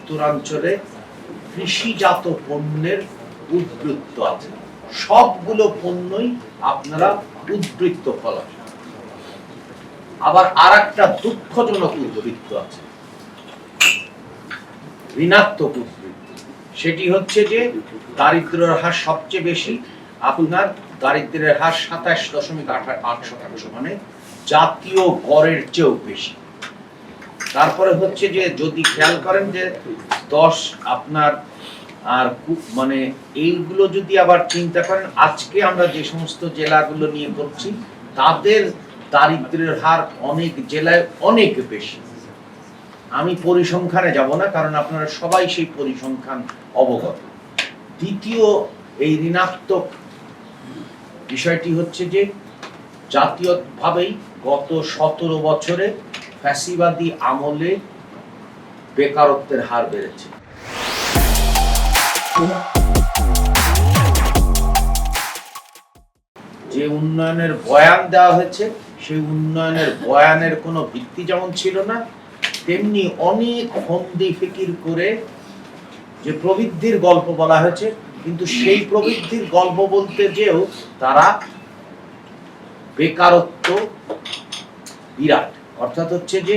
উত্তরাঞ্চলে কৃষিজাত পণ্যের উদ্বৃত্ত আছে। সবগুলো পণ্যই আপনারা উদ্বৃত্ত ফলান। আবার আরেকটা দুঃখজনক উদ্বৃত্ত আছে, ঋণাত্মক উদ্বৃত্ত। সেটি হচ্ছে যে দারিদ্র্যের হার সবচেয়ে বেশি, আপনার দারিদ্র্যের হার 27.8%, মানে জাতীয় গড়ের চেয়েও বেশি। তারপরে হচ্ছে যে যদি খেয়াল করেন যে 10 আপনার আর মানে এইগুলো যদি আবার চিন্তা করেন, আজকে আমরা যে সমস্ত জেলাগুলো নিয়ে করছি তাদের দারিদ্র্যের হার অনেক জেলায় অনেক বেশি। আমি পরিসংখ্যানে যাব না, কারণ আপনারা সবাই সেই পরিসংখ্যান অবগত। দ্বিতীয় এই ঋণাত্মক বিষয়টি হচ্ছে যে জাতীয়ভাবেই গত 17 বছরে ফ্যাসিবাদী আমলে বেকারত্বের হার বেড়েছে। যে উন্নয়নের বয়ান দেওয়া হয়েছে সেই উন্নয়নের বয়ানের কোনো ভিত্তি যেমন ছিল না, তেমনি অনেক ফন্দি ফিকির করে যে প্রবৃদ্ধির গল্প বলা হয়েছে, কিন্তু সেই প্রবৃদ্ধির গল্প বলতে যেও তারা বেকারত্ব বিরাট, অর্থাৎ হচ্ছে যে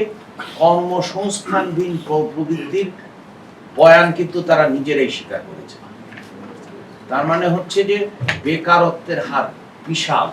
কর্মসংস্থানহীন প্রবৃদ্ধির বয়ান কিন্তু তারা নিজেরাই স্বীকার করেছে। তার মানে হচ্ছে যে বেকারত্বের হার বিশাল।